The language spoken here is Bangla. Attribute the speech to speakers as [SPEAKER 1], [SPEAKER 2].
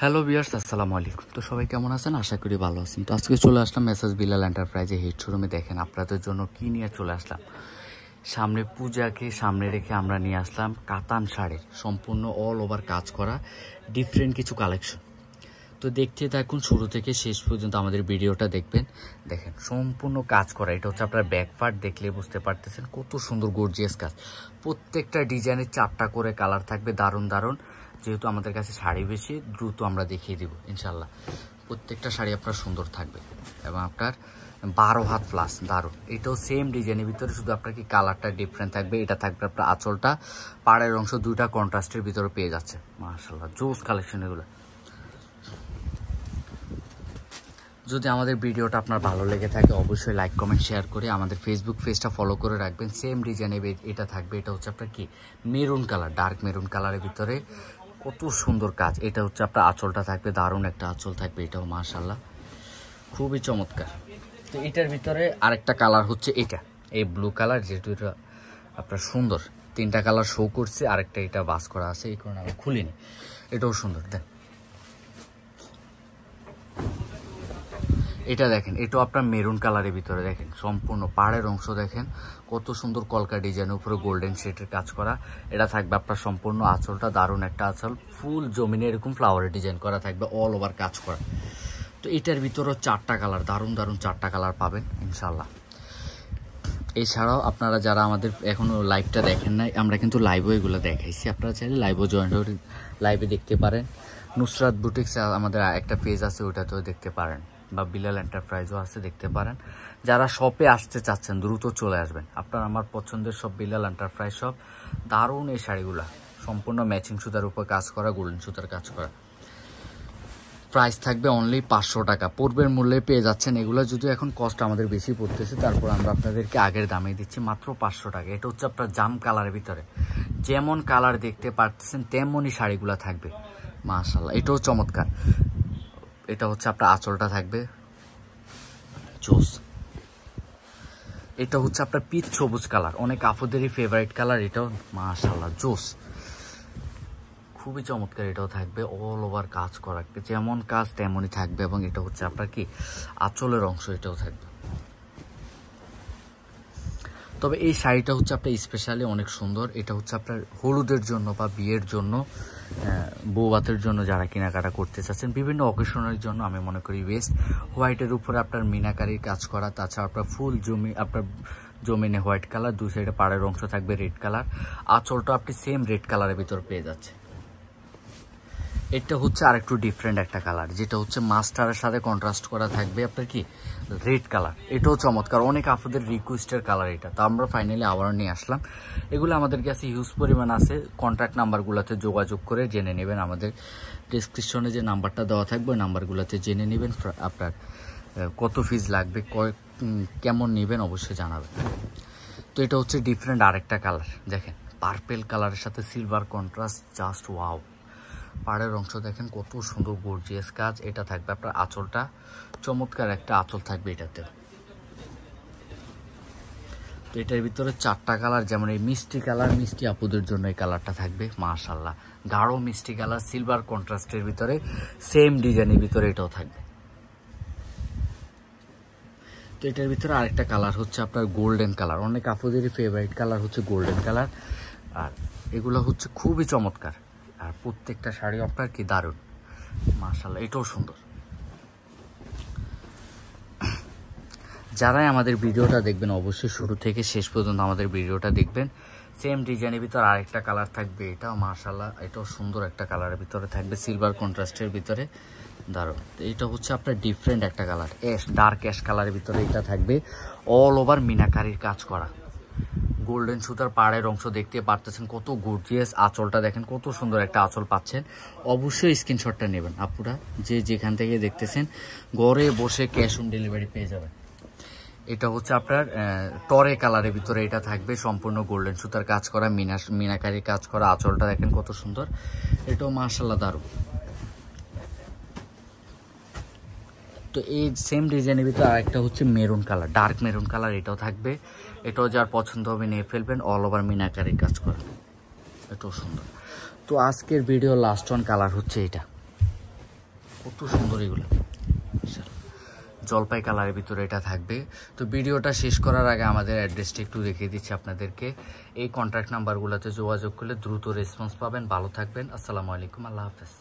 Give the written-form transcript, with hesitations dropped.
[SPEAKER 1] হ্যালো ভিউয়ার্স, আসসালামু আলাইকুম। তো সবাই কেমন আছেন? আশা করি ভালো আছেন। তো আজকে চলে আসলাম মেসার্স বিলাল এন্টারপ্রাইজে হেড শোরুমে। দেখেন আপনাদের জন্য কি নিয়ে চলে আসলাম। সামনে পূজাকে সামনে রেখে আমরা নিয়ে আসলাম কাতান শাড়ির সম্পূর্ণ অল ওভার কাজ করা ডিফারেন্ট কিছু কালেকশন। তো দেখতে থাকুন, শুরু থেকে শেষ পর্যন্ত আমাদের ভিডিওটা দেখবেন। দেখেন সম্পূর্ণ কাজ করা, এটা হচ্ছে আপনার ব্যাক পার্ট, দেখলে বুঝতে পারতেছেন কত সুন্দর গর্জিয়াস কাজ। প্রত্যেকটা ডিজাইনের 4টা করে কালার থাকবে, দারুণ দারুণ। যেহেতু আমাদের কাছে শাড়ি বেশি, দ্রুত আমরা দেখিয়ে দিব ইনশাল্লাহ। প্রত্যেকটা শাড়ি আপনার সুন্দর থাকবে এবং আপনার 12 হাত প্লাস, দারুণ। এটাও সেম ডিজাইনের ভিতরে, শুধু আপনার কি কালারটা ডিফারেন্ট থাকবে। এটা থাকবে আপনার আঁচলটা, পাড়ের অংশ দুইটা কন্ট্রাস্টের ভিতরে পেয়ে যাচ্ছে। মাশাআল্লাহ জোস কালেকশন এগুলো। যদি আমাদের ভিডিওটা আপনার ভালো লেগে থাকে অবশ্যই লাইক কমেন্ট শেয়ার করে আমাদের ফেসবুক পেজটা ফলো করে রাখবেন। সেম ডিজাইনের এটা থাকবে। এটা হচ্ছে আপনার কি মেরুন কালার, ডার্ক মেরুন কালারের ভিতরে কত সুন্দর কাজ। এটা হচ্ছে আপনার আঁচলটা থাকবে, দারুণ একটা আঁচল থাকবে। এটাও মাশাআল্লাহ খুবই চমৎকার। তো এটার ভিতরে আরেকটা কালার হচ্ছে এটা, এই ব্লু কালার, যেহেতু এটা আপনার সুন্দর। 3টা কালার শো করছে, আরেকটা এটা বাস করা আছে, এই কারণে আমি খুলিনি। এটাও সুন্দর। দেন এটা দেখেন, এটাও আপনার মেরুন কালারের ভিতরে। দেখেন সম্পূর্ণ পাড়ের অংশ দেখেন কত সুন্দর কলকা ডিজাইনের উপরে গোল্ডেন শেডের কাজ করা। এটা থাকবে আপনার সম্পূর্ণ আঁচলটা, দারুণ একটা আঁচল, ফুল জমিনে এরকম ফ্লাওয়ারের ডিজাইন করা থাকবে, অল ওভার কাজ করা। তো এটার ভিতরেও 4টা কালার, দারুণ দারুণ 4টা কালার পাবেন ইনশাল্লাহ। এছাড়াও আপনারা যারা আমাদের এখনো লাইভটা দেখেন নাই, আমরা কিন্তু লাইভও এগুলো দেখাইছি, আপনারা চাইলে লাইভও জয়েন করে লাইভে দেখতে পারেন। নুসরাত বুটিক্স আমাদের একটা পেজ আছে, ওইটাতেও দেখতে পারেন, বা বিলাল এন্টারপ্রাইজও আছে, দেখতে পারেন। যারা শপে আসতে চাচ্ছেন দ্রুত চলে আসবেন। আপনার আমার পছন্দের সব বিলাল এন্টারপ্রাইজ সব, দারুণ এই শাড়িগুলা, সম্পূর্ণ ম্যাচিং সুতার উপর কাজ করা, গোল্ডেন সুতার কাজ করা। প্রাইস থাকবে অনলি 500 টাকা, পূর্বের মূল্যে পেয়ে যাচ্ছেন এগুলো। যদি এখন কস্ট আমাদের বেশি পড়তেছে, তারপর আমরা আপনাদেরকে আগের দামে দিচ্ছি মাত্র 500 টাকা। এটা হচ্ছে আপনার জাম কালারের ভিতরে, যেমন কালার দেখতে পারতেছেন তেমনই শাড়িগুলো থাকবে মাশাআল্লাহ। এটাও চমৎকার। এটা হচ্ছে আপনার আঁচলটা থাকবে জোস। এটা হচ্ছে আপনার পিচ সবুজ কালার, অনেক আপুদেরই ফেভারিট কালার। এটাও মাশাআল্লাহ জোস, খুবই চমৎকার। এটাও থাকবে অল ওভার কাজ করা, যেমন কাজ তেমনই থাকবে। এবং এটা হচ্ছে আপনার কি আঁচলের অংশ, এটাও থাকবে। তবে এই শাড়িটা হচ্ছে আপনার স্পেশালি অনেক সুন্দর। এটা হচ্ছে আপনার হলুদের জন্য বা বিয়ের জন্য, বৌভাতের জন্য যারা কেনাকাটা করতে চাচ্ছেন, বিভিন্ন অকেশনের জন্য আমি মনে করি বেস্ট। হোয়াইটের উপরে আপনার মিনাকারির কাজ করা, তাছাড়া আপনার ফুল আপনার জমিনে হোয়াইট কালার, দুই সাইডে পাড়ের অংশ থাকবে রেড কালার, আঁচলটা আপনি সেম রেড কালারের ভিতর পেয়ে যাচ্ছে। এটা হচ্ছে আরেকটু ডিফারেন্ট একটা কালার, যেটা হচ্ছে মাস্টারের সাথে কন্ট্রাস্ট করা থাকবে আপনার কি রেড কালার। এটাও চমৎকার, অনেক আপনাদের রিকোয়েস্টের কালার এটা। তো আমরা ফাইনালি আবারও নিয়ে আসলাম। এগুলো আমাদের কাছে হিউজ পরিমাণ আছে, কন্ট্যাক্ট নাম্বারগুলোতে যোগাযোগ করে জেনে নেবেন। আমাদের ডিসক্রিপশনে যে নাম্বারটা দেওয়া থাকবে ওই নাম্বারগুলোতে জেনে নেবেন আপনার কত ফিজ লাগবে, কেমন নেবেন অবশ্যই জানাবেন। তো এটা হচ্ছে ডিফারেন্ট আরেকটা কালার, দেখেন পার্পেল কালারের সাথে সিলভার কন্ট্রাস্ট, জাস্ট ওয়াও। পাড়ের অংশ দেখেন কত সুন্দর গর্জিয়াস কাজ। এটা থাকবে আপনার আঁচলটা, চমৎকার একটা আঁচল থাকবে এটাতে। তো এটার ভিতরে 4টা কালার, যেমন এই মিষ্টি কালার, মিষ্টি আপুদের জন্য এই কালারটা থাকবে মাশাআল্লাহ, গাঢ় মিষ্টি কালার, সিলভার কন্ট্রাস্টের ভিতরে, সেম ডিজাইনের ভিতরে এটাও থাকবে। তো এটার ভিতরে আরেকটা কালার হচ্ছে আপনার গোল্ডেন কালার, অনেক আপুদেরই ফেভারিট কালার হচ্ছে গোল্ডেন কালার। আর এগুলো হচ্ছে খুবই চমৎকার, আর প্রত্যেকটা শাড়ি আপনার কি দারুণ মাশাআল্লাহ, এটাও সুন্দর। যারাই আমাদের ভিডিওটা দেখবেন অবশ্যই শুরু থেকে শেষ পর্যন্ত আমাদের ভিডিওটা দেখবেন। সেম ডিজাইনের ভিতর আরেকটা কালার থাকবে, এটাও মাশাআল্লাহ, এটাও সুন্দর একটা কালারের ভিতরে থাকবে, সিলভার কন্ট্রাস্টের ভিতরে, দারুণ। এটা হচ্ছে আপনার ডিফারেন্ট একটা কালার, অ্যাশ, ডার্ক অ্যাশ কালারের ভিতরে এটা থাকবে, অল ওভার মিনাকারির কাজ করা, গোল্ডেন সুতার পাড়ের অংশ দেখতে পারতেছেন কত গর্জিয়াস। আঁচলটা দেখেন কত সুন্দর একটা আঁচল পাচ্ছেন। অবশ্যই স্ক্রিনশটটা নেবেন আপনারা, যে যেখান থেকে দেখতেছেন, ঘরে বসে ক্যাশ অন ডেলিভারি পেয়ে যাবেন। এটা হচ্ছে আপনার টরে কালারের ভিতরে এটা থাকবে, সম্পূর্ণ গোল্ডেন সুতার কাজ করা, মিনাকারি কাজ করা, আঁচলটা দেখেন কত সুন্দর। এটাও মাশাআল্লাহ দারুণ। তো এই সেম ডিজাইনের ভিতরে আরেকটা হচ্ছে maroon colour, dark maroon colour, এটাও থাকবে। এটাও যার পছন্দ হবে নিয়ে ফেলবেন, অল ওভার মিনাকারির কাজ করা, এটাও সুন্দর। তো আজকের ভিডিও লাস্ট ওয়ান কালার হচ্ছে এটা, কত সুন্দর এগুলো, জলপাই কালারের ভিতরে এটা থাকবে। তো ভিডিওটা শেষ করার আগে আমাদের অ্যাড্রেসটা একটু দেখিয়ে দিচ্ছি আপনাদেরকে। এই কন্ট্যাক্ট নাম্বারগুলোতে যোগাযোগ করলে দ্রুত রেসপন্স পাবেন। ভালো থাকবেন, আসসালামু আলাইকুম, আল্লাহ হাফেজ।